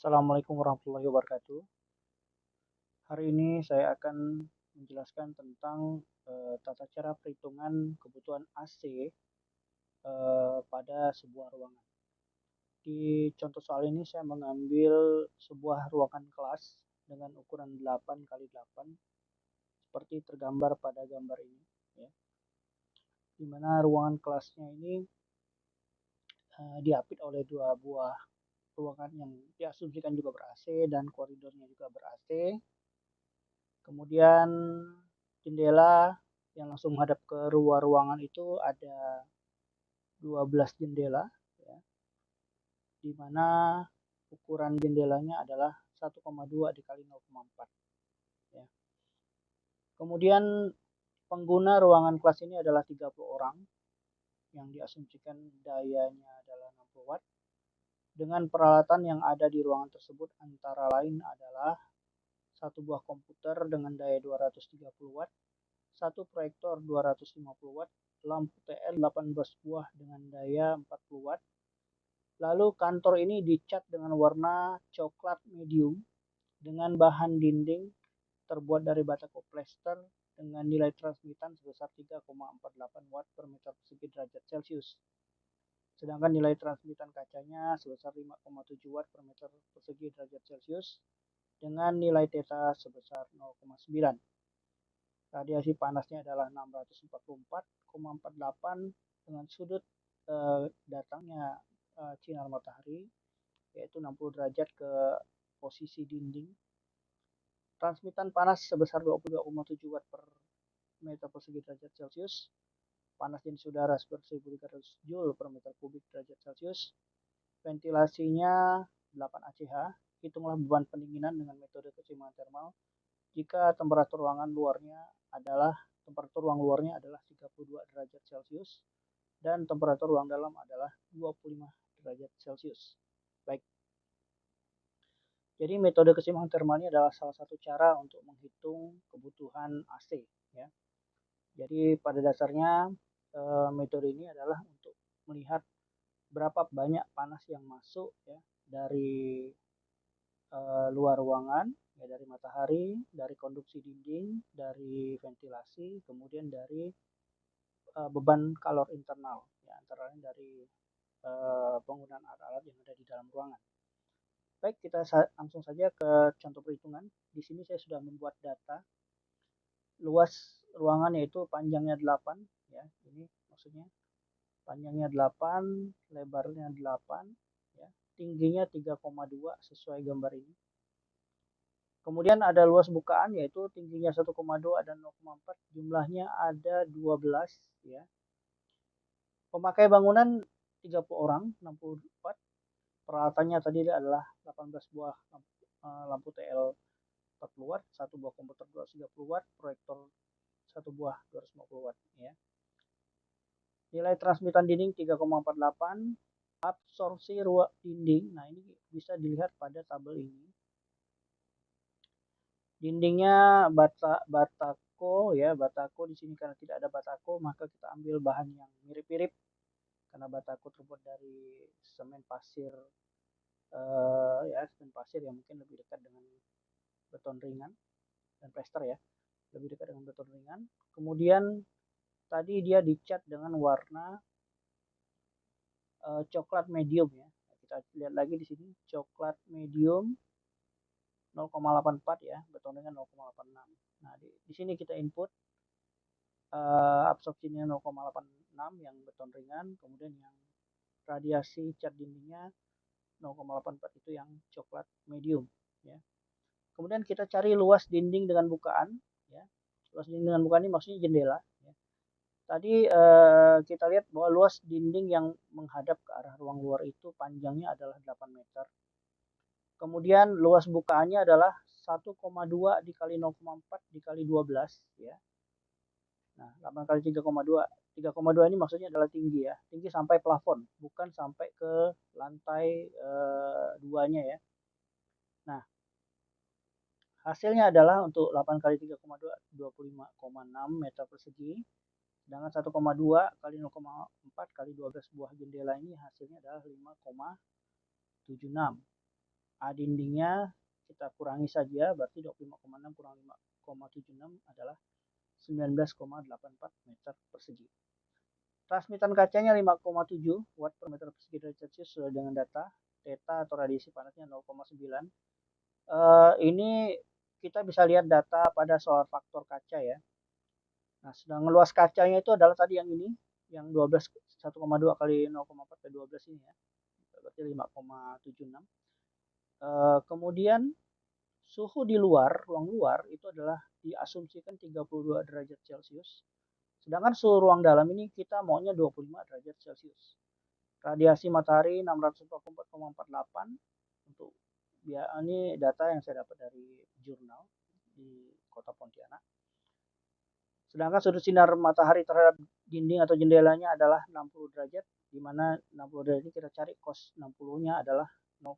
Assalamualaikum warahmatullahi wabarakatuh. Hari ini saya akan menjelaskan tentang tata cara perhitungan kebutuhan AC pada sebuah ruangan. Di contoh soal ini saya mengambil sebuah ruangan kelas dengan ukuran 8 kali 8 seperti tergambar pada gambar ini, ya. Di mana ruangan kelasnya ini diapit oleh dua buah ruangan yang diasumsikan juga ber-AC dan koridornya juga ber-AC. Kemudian jendela yang langsung menghadap ke luar ruangan itu ada 12 jendela, ya, di mana ukuran jendelanya adalah 1,2 dikali 0,4. Ya. Kemudian pengguna ruangan kelas ini adalah 30 orang yang diasumsikan dayanya adalah 60 watt. Dengan peralatan yang ada di ruangan tersebut antara lain adalah satu buah komputer dengan daya 230 watt, satu proyektor 250 watt, lampu TL 18 buah dengan daya 40 watt. Lalu kantor ini dicat dengan warna coklat medium dengan bahan dinding terbuat dari bata polyester dengan nilai transmitan sebesar 3,48 watt per meter persegi derajat Celcius. Sedangkan nilai transmitan kacanya sebesar 5,7 watt per meter persegi derajat Celcius dengan nilai theta sebesar 0,9. Radiasi panasnya adalah 644,48 dengan sudut datangnya sinar matahari yaitu 60 derajat ke posisi dinding. Transmitan panas sebesar 22,7 watt per meter persegi derajat Celcius. Panas jenis udara seperti 1300 Joule per meter kubik derajat Celcius. Ventilasinya 8 ACH. Hitunglah beban pendinginan dengan metode keseimbangan termal jika temperatur ruang luarnya adalah 32 derajat Celcius dan temperatur ruang dalam adalah 25 derajat Celcius. Baik. Jadi metode keseimbangan termalnya adalah salah satu cara untuk menghitung kebutuhan AC, ya. Jadi pada dasarnya metode ini adalah untuk melihat berapa banyak panas yang masuk, ya, dari luar ruangan, ya, dari matahari, dari konduksi dinding, dari ventilasi, kemudian dari beban kalor internal, ya, antara lain dari penggunaan alat-alat yang ada di dalam ruangan. Baik, kita langsung saja ke contoh perhitungan. Di sini saya sudah membuat data luas ruangan yaitu panjangnya 8, ya. Ini maksudnya panjangnya 8, lebarnya 8, ya. Tingginya 3,2 sesuai gambar ini. Kemudian ada luas bukaan yaitu tingginya 1,2 dan 0,4, jumlahnya ada 12, ya. Pemakai bangunan 30 orang, 60 watt. Peralatannya tadi adalah 18 buah lampu TL 40 watt, satu buah komputer 230 watt, proyektor satu buah 250 watt, ya. Nilai transmitan dinding 3,48, absorpsi ruang dinding. Nah, ini bisa dilihat pada tabel ini. Dindingnya batako, ya, batako di sini karena tidak ada batako maka kita ambil bahan yang mirip-mirip karena batako terbuat dari semen pasir, ya, semen pasir yang mungkin lebih dekat dengan beton ringan dan plester, ya, lebih dekat dengan beton ringan. Kemudian tadi dia dicat dengan warna coklat medium, ya. Kita lihat lagi di sini coklat medium 0,84, ya, beton ringan 0,86. Nah, di sini kita input absorpsinya 0,86 yang beton ringan, kemudian yang radiasi cat dindingnya 0,84 itu yang coklat medium, ya. Kemudian kita cari luas dinding dengan bukaan, ya. Luas dinding dengan bukaan ini maksudnya jendela, ya. Tadi kita lihat bahwa luas dinding yang menghadap ke arah ruang luar itu panjangnya adalah 8 meter. Kemudian luas bukaannya adalah 1,2 dikali 0,4 dikali 12, ya. Nah, 8 kali 3,2. 3,2 ini maksudnya adalah tinggi, ya. Tinggi sampai plafon, bukan sampai ke lantai 2-nya, ya. Nah, hasilnya adalah untuk 8 kali 3,2 25,6 meter persegi. Sedangkan 1,2 kali 0,4 kali 12 buah jendela ini hasilnya adalah 5,76. A dindingnya kita kurangi saja, berarti 25,6 kurang 5,76 adalah 19,84 meter persegi. Transmitan kacanya 5,7 watt per meter persegi derajat Celcius sesuai dengan data. Theta atau radiasi panasnya 0,9. Ini kita bisa lihat data pada solar faktor kaca ya. Nah, sedang luas kacanya itu adalah tadi yang ini, yang 12 1,2 kali 0,4 kali 12 ini ya. Berarti 5,76. Kemudian suhu di luar, ruang luar itu adalah diasumsikan 32 derajat Celcius. Sedangkan suhu ruang dalam ini kita maunya 25 derajat Celcius. Radiasi matahari 644,48 untuk ini data yang saya dapat dari jurnal di Kota Pontianak. Sedangkan sudut sinar matahari terhadap dinding atau jendelanya adalah 60 derajat, di mana 60 derajat ini kita cari cos 60-nya adalah 0,5.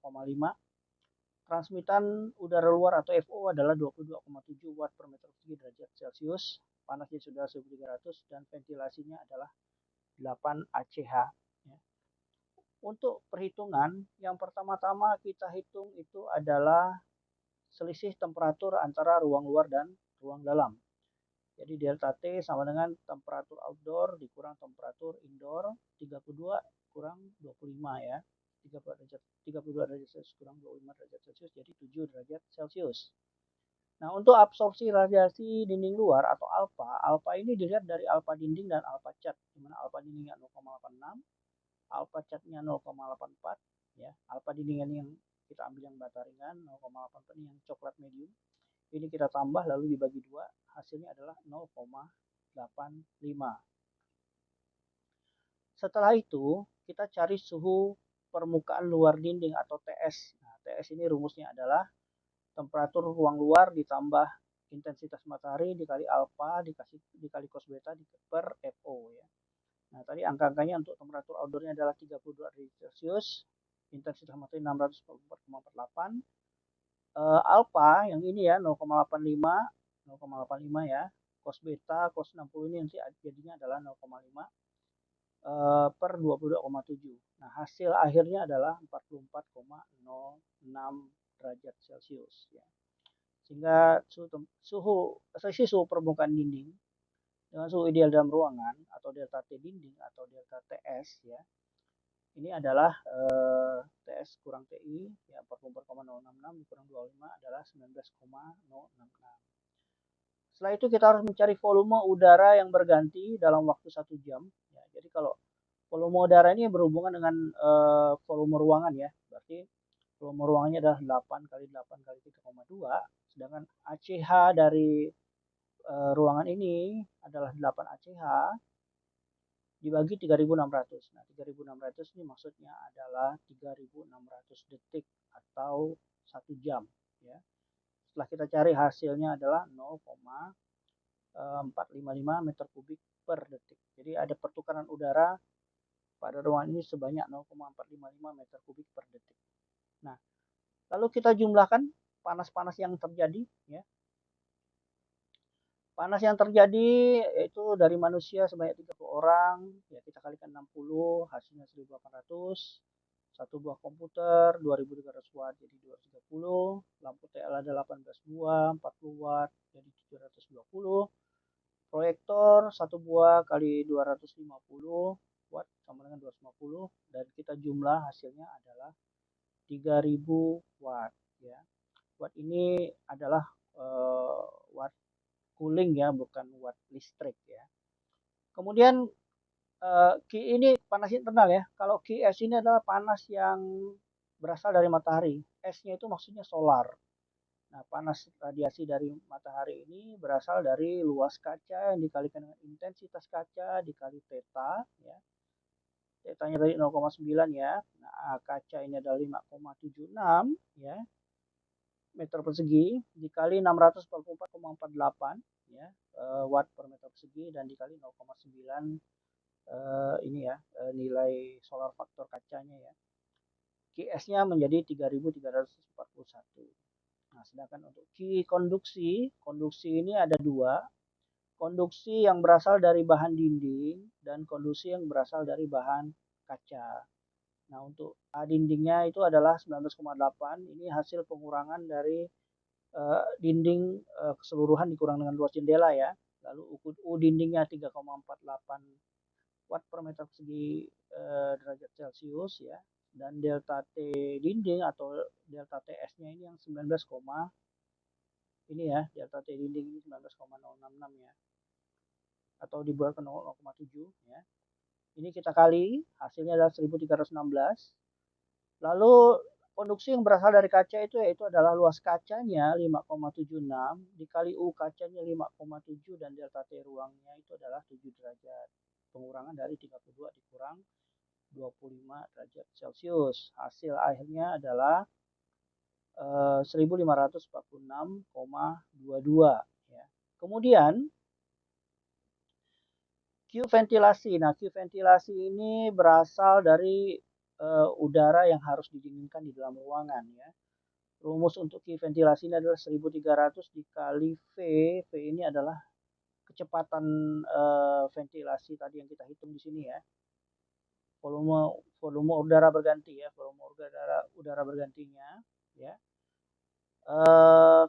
Transmitan udara luar atau FO adalah 22,7 watt per meter persegi derajat Celcius. Panasnya sudah 1300 dan ventilasinya adalah 8 ACH. Untuk perhitungan, yang pertama-tama kita hitung itu adalah selisih temperatur antara ruang luar dan ruang dalam. Jadi delta T sama dengan temperatur outdoor dikurang temperatur indoor, 32 kurang 25 ya. 32 derajat Celcius kurang 25 derajat Celcius jadi 7 derajat Celcius. Nah, untuk absorpsi radiasi dinding luar atau alfa, alfa ini dilihat dari alfa dinding dan alfa cat, di mana alfa dindingnya 0,86, alfa catnya 0,84 ya. Alfa dinding ini yang kita ambil yang bata ringan, 0,84 ini yang coklat medium. Ini kita tambah lalu dibagi 2, hasilnya adalah 0,85. Setelah itu, kita cari suhu permukaan luar dinding atau TS. Nah, TS ini rumusnya adalah temperatur ruang luar ditambah intensitas matahari dikali alfa dikali cos beta per FO ya. Nah, tadi angka-angkanya untuk temperatur outdoornya adalah 32 derajat Celcius, intensitas matahari 644,48. Alfa yang ini ya 0,85 ya. Cos beta cos 60 ini nanti jadinya adalah 0,5 per 22,7. Nah, hasil akhirnya adalah 44,06 derajat Celcius ya. Sehingga selisih suhu permukaan dinding dengan suhu ideal dalam ruangan atau delta T dinding atau delta TS ya. Ini adalah TS kurang TI ya 44,066 dikurang 25 adalah 19,066. Setelah itu kita harus mencari volume udara yang berganti dalam waktu 1 jam. Ya, jadi kalau volume udara ini berhubungan dengan volume ruangan ya. Berarti volume ruangannya adalah 8 kali 8 kali 3,2. Sedangkan ACH dari ruangan ini adalah 8 ACH dibagi 3600. Nah, 3600 ini maksudnya adalah 3600 detik atau 1 jam ya. Setelah kita cari hasilnya adalah 0,455 meter kubik per detik. Jadi ada pertukaran udara pada ruangan ini sebanyak 0,455 meter kubik per detik. Nah, lalu kita jumlahkan panas-panas yang terjadi ya. Panas yang terjadi yaitu dari manusia sebanyak 30 orang, ya kita kalikan 60, hasilnya 1800. Satu buah komputer 2300 watt jadi 230, lampu TL ada 18 buah 40 watt jadi 720, proyektor satu buah kali 250 watt sama dengan 250 dan kita jumlah hasilnya adalah 3000 watt ya. Watt ini adalah watt cooling ya, bukan watt listrik ya. Kemudian Q ini panas internal ya. Kalau QS ini adalah panas yang berasal dari matahari. S-nya itu maksudnya solar. Nah, panas radiasi dari matahari ini berasal dari luas kaca yang dikalikan dengan intensitas kaca dikali theta ya. Tetanya tadi 0,9 ya. Nah, kaca ini adalah 5,76 ya meter persegi dikali 644,48 ya watt per meter persegi dan dikali 0,9 ini ya nilai solar faktor kacanya ya. QS-nya menjadi 3341. Nah, sedangkan untuk Q konduksi, konduksi ini ada dua. Konduksi yang berasal dari bahan dinding dan konduksi yang berasal dari bahan kaca. Nah, untuk dindingnya itu adalah 19,8. Ini hasil pengurangan dari dinding keseluruhan dikurang dengan luas jendela ya. Lalu U dindingnya 3,48 watt per meter persegi derajat Celcius ya. Dan delta T dinding atau delta TS-nya ini yang 19, ini ya, delta T dinding ini 19,066 ya. Atau dibuat ke 0,7 ya. Ini kita kali, hasilnya adalah 1316. Lalu konduksi yang berasal dari kaca itu yaitu adalah luas kacanya 5,76 dikali U kacanya 5,7 dan delta T ruangnya itu adalah 7 derajat. Pengurangan dari 32 dikurang 25 derajat Celcius. Hasil akhirnya adalah 1546,22 ya. Kemudian Q ventilasi. Nah, Q ventilasi ini berasal dari udara yang harus didinginkan di dalam ruangan ya. Rumus untuk Q ventilasi ini adalah 1300 dikali V. V ini adalah kecepatan ventilasi tadi yang kita hitung di sini ya. Volume udara berganti ya, volume udara bergantinya ya.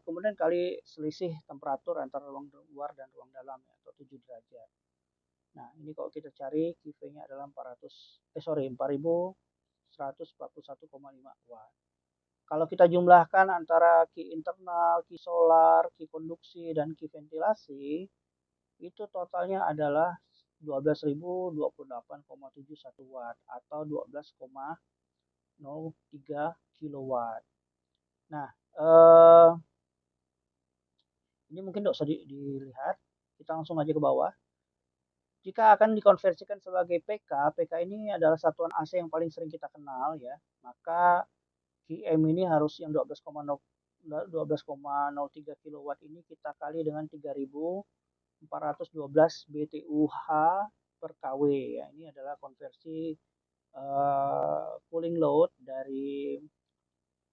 Kemudian kali selisih temperatur antara ruang luar dan ruang dalam ya, atau 7 derajat. Nah, ini kalau kita cari QV-nya adalah 4141,5 watt. Kalau kita jumlahkan antara Q internal, Q solar, Q konduksi, dan Q ventilasi, itu totalnya adalah 12.028,71 watt atau 12,03 kilowatt. Nah, ini mungkin tidak usah dilihat, kita langsung aja ke bawah. Jika akan dikonversikan sebagai PK, PK ini adalah satuan AC yang paling sering kita kenal ya, maka QM ini harus yang 12,03 kilowatt ini kita kali dengan 3.412 BTUH per KW ya. Ini adalah konversi cooling load dari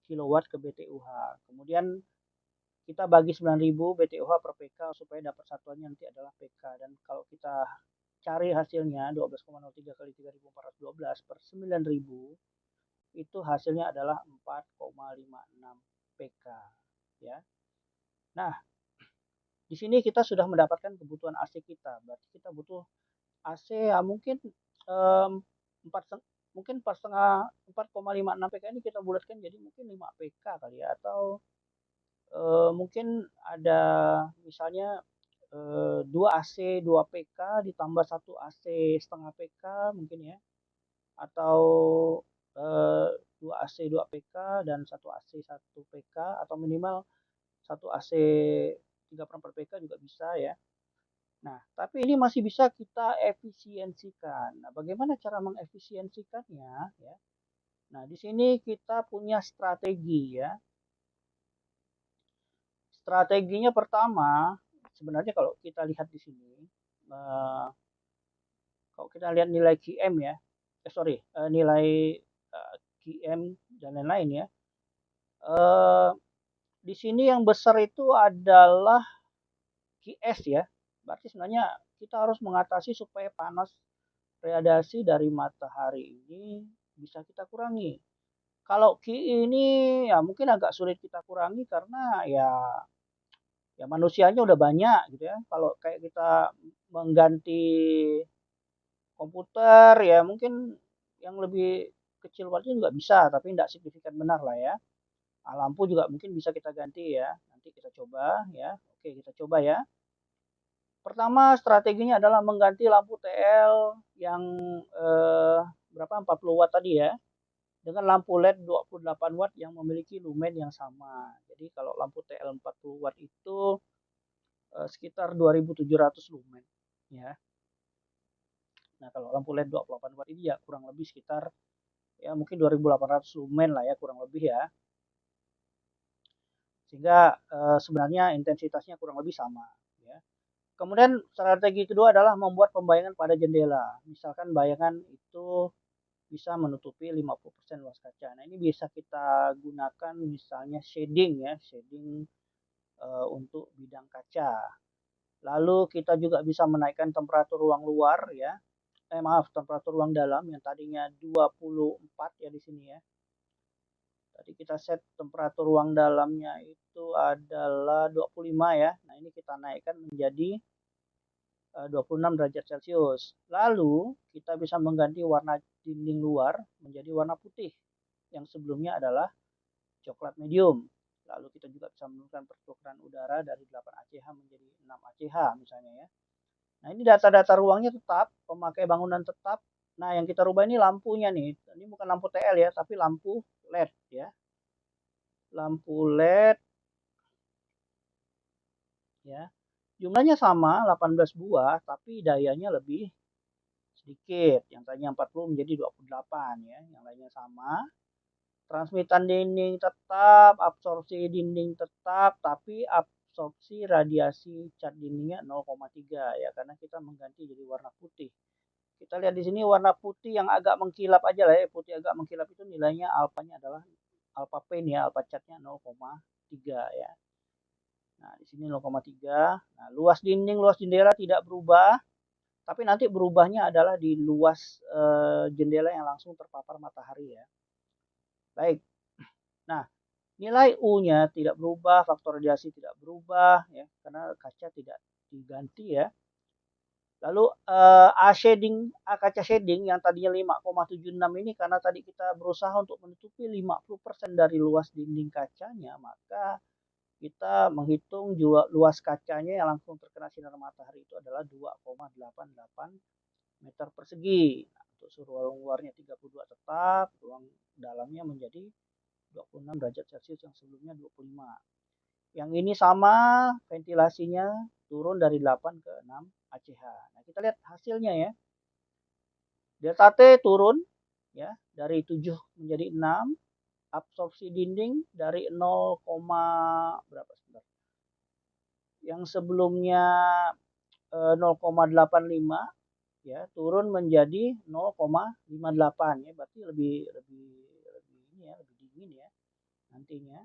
kilowatt ke BTUH. Kemudian kita bagi 9.000 BTUH per PK supaya dapat satuannya nanti adalah PK. Dan kalau kita cari hasilnya 12,03 kali 3.412 per 9.000 itu hasilnya adalah 4,56 PK ya. Nah, di sini kita sudah mendapatkan kebutuhan AC kita. Berarti kita butuh AC ya mungkin 4 mungkin 4,56 PK ini kita bulatkan jadi mungkin 5 PK kali ya, atau mungkin ada misalnya 2 AC 2 PK ditambah 1 AC setengah PK mungkin ya, atau 2 AC 2 PK dan 1 AC 1 PK, atau minimal 1 AC 3/4 PK juga bisa ya. Nah, tapi ini masih bisa kita efisiensikan. Nah, bagaimana cara mengefisiensikannya ya? Nah, di sini kita punya strategi ya. Strateginya pertama, sebenarnya kalau kita lihat di sini, kalau kita lihat nilai QM ya, nilai QM dan lain-lain ya. Di sini yang besar itu adalah QS ya. Berarti sebenarnya kita harus mengatasi supaya panas radiasi dari matahari ini bisa kita kurangi. Kalau Q ini ya mungkin agak sulit kita kurangi karena ya manusianya udah banyak gitu ya. Kalau kayak kita mengganti komputer ya mungkin yang lebih kecil wattnya juga bisa, tapi tidak signifikan benar lah ya. Lampu juga mungkin bisa kita ganti ya. Nanti kita coba ya. Oke, kita coba ya. Pertama strateginya adalah mengganti lampu TL yang berapa 40 watt tadi ya dengan lampu LED 28 watt yang memiliki lumen yang sama. Jadi kalau lampu TL 40 watt itu sekitar 2700 lumen ya. Nah, kalau lampu LED 28 watt ini ya kurang lebih sekitar ya mungkin 2800 lumen lah ya kurang lebih ya. Sehingga sebenarnya intensitasnya kurang lebih sama ya. Kemudian strategi kedua adalah membuat pembayangan pada jendela. Misalkan bayangan itu bisa menutupi 50% luas kaca. Nah, ini bisa kita gunakan misalnya shading ya, shading untuk bidang kaca. Lalu kita juga bisa menaikkan temperatur ruang luar ya. maaf, temperatur ruang dalam yang tadinya 24 ya di sini ya. Tadi kita set temperatur ruang dalamnya itu adalah 25 ya. Nah, ini kita naikkan menjadi 26 derajat Celcius. Lalu kita bisa mengganti warna dinding luar menjadi warna putih yang sebelumnya adalah coklat medium. Lalu kita juga bisa menurunkan pertukaran udara dari 8 ACH menjadi 6 ACH misalnya ya. Nah, ini data-data ruangnya tetap, pemakai bangunan tetap. Nah, yang kita rubah ini lampunya nih. Ini bukan lampu TL ya, tapi lampu LED ya. Lampu LED ya. Jumlahnya sama 18 buah, tapi dayanya lebih sedikit. Yang tadinya 40 menjadi 28 ya. Yang lainnya sama. Transmitan dinding tetap, absorpsi dinding tetap, tapi absorpsi radiasi cat dindingnya 0,3 ya, karena kita mengganti jadi warna putih. Kita lihat di sini warna putih yang agak mengkilap aja lah ya. Putih agak mengkilap itu nilainya alfanya adalah alfa paint ya, alfa catnya 0,3 ya. Nah, di sini 0,3. Nah, luas dinding, luas jendela tidak berubah, tapi nanti berubahnya adalah di luas jendela yang langsung terpapar matahari ya. Baik. Nah, nilai U-nya tidak berubah, faktor radiasi tidak berubah ya, karena kaca tidak diganti ya. Lalu A kaca shading yang tadinya 5,76 ini karena tadi kita berusaha untuk menutupi 50% dari luas dinding kacanya, maka kita menghitung luas kacanya yang langsung terkena sinar matahari itu adalah 2,88 meter persegi. Nah, untuk ruang luarnya 32 tetap, ruang dalamnya menjadi 26 derajat Celcius yang sebelumnya 25. Yang ini sama, ventilasinya turun dari 8 ke 6 ACH. Nah, kita lihat hasilnya ya. Delta T turun ya dari 7 menjadi 6. Absorpsi dinding dari 0, berapa sebentar. Yang sebelumnya 0,85 ya turun menjadi 0,58 ya, berarti lebih ini ya, lebih dingin ya nantinya.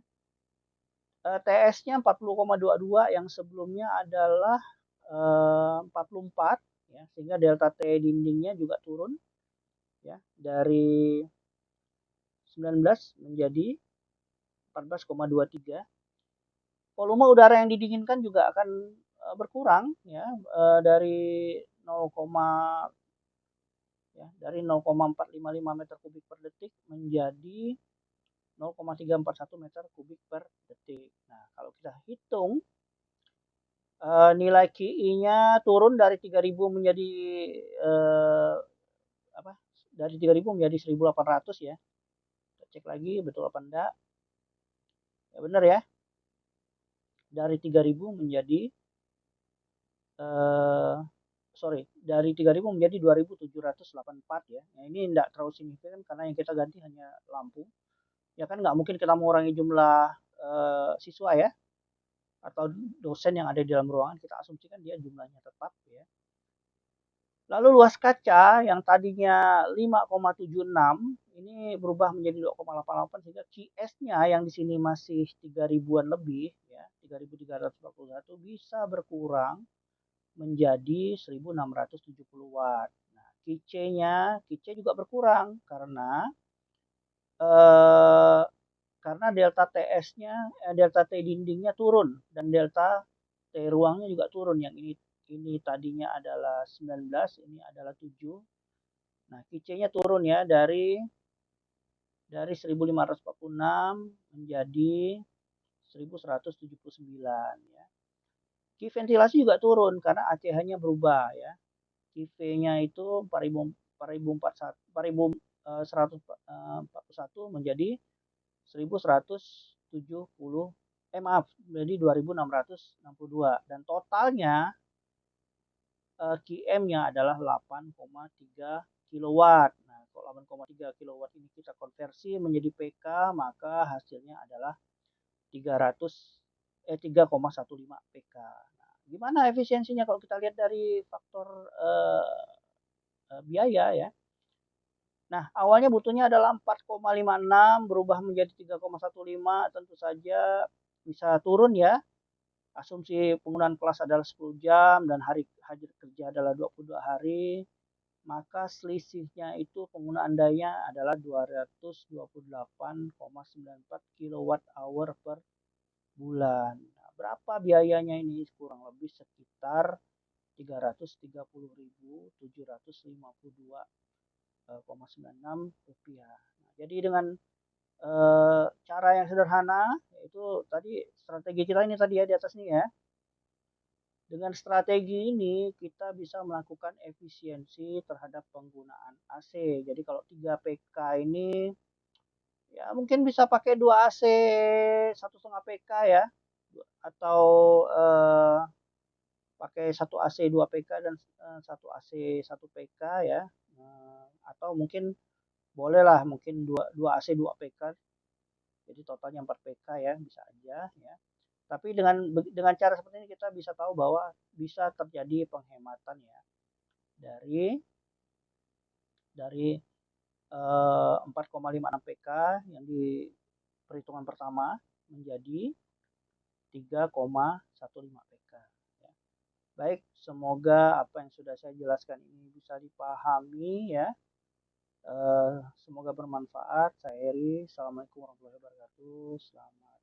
TS-nya 40,22 yang sebelumnya adalah 44 ya, sehingga delta T dindingnya juga turun ya dari 19 menjadi 14,23. Volume udara yang didinginkan juga akan berkurang ya dari 0, ya dari 0,455 meter kubik per detik menjadi 0,341 meter kubik per detik. Nah, kalau kita hitung nilai QI-nya turun dari 3000 menjadi apa? Dari 3000 menjadi 1800 ya. Kita cek lagi betul apa enggak. Ya benar ya. Dari 3000 menjadi dari 3000 menjadi 2784 ya. Nah, ini enggak terlalu signifikan karena yang kita ganti hanya lampu. Ya kan nggak mungkin kita mengurangi jumlah siswa ya atau dosen yang ada di dalam ruangan, kita asumsikan dia jumlahnya tetap ya. Lalu luas kaca yang tadinya 5,76 ini berubah menjadi 2,88 sehingga QS-nya yang di sini masih 3000-an lebih ya, 3341 bisa berkurang menjadi 1670 watt. Nah, QC juga berkurang eh, karena delta TS-nya, delta T dindingnya turun dan delta T ruangnya juga turun. Yang ini tadinya adalah 19, ini adalah 7. Nah, QC-nya turun ya dari 1546 menjadi 1179 ya. Q ventilasi juga turun karena ACH-nya berubah ya. QV-nya itu 4141 menjadi 1170 maaf menjadi 2662 dan totalnya QM-nya adalah 8,3 kilowatt. Nah, kalau 8,3 kilowatt ini kita konversi menjadi PK, maka hasilnya adalah 3,15 PK. Nah, gimana efisiensinya kalau kita lihat dari faktor biaya ya? Nah, awalnya butuhnya adalah 4,56 berubah menjadi 3,15, tentu saja bisa turun ya. Asumsi penggunaan kelas adalah 10 jam dan hari kerja adalah 22 hari. maka selisihnya itu penggunaan daya adalah 228,94 kilowatt hour per bulan. Nah, berapa biayanya ini? Kurang lebih sekitar 330.752,96 rupiah. Nah, jadi dengan cara yang sederhana, yaitu tadi strategi kita ini tadi ya di atas ini ya. Dengan strategi ini kita bisa melakukan efisiensi terhadap penggunaan AC. Jadi kalau 3 PK ini ya mungkin bisa pakai 2 AC 1,5 PK ya, atau pakai 1 AC 2 PK dan 1 AC 1 PK ya. Atau mungkin bolehlah mungkin 2 AC 2 PK. Jadi totalnya 4 PK ya, bisa aja ya. Tapi dengan cara seperti ini kita bisa tahu bahwa bisa terjadi penghematan ya dari dari 4,56 PK yang di perhitungan pertama menjadi 3,15 PK. Ya. Baik, semoga apa yang sudah saya jelaskan ini bisa dipahami ya. Semoga bermanfaat. Saya Eri. Assalamualaikum warahmatullahi wabarakatuh. Selamat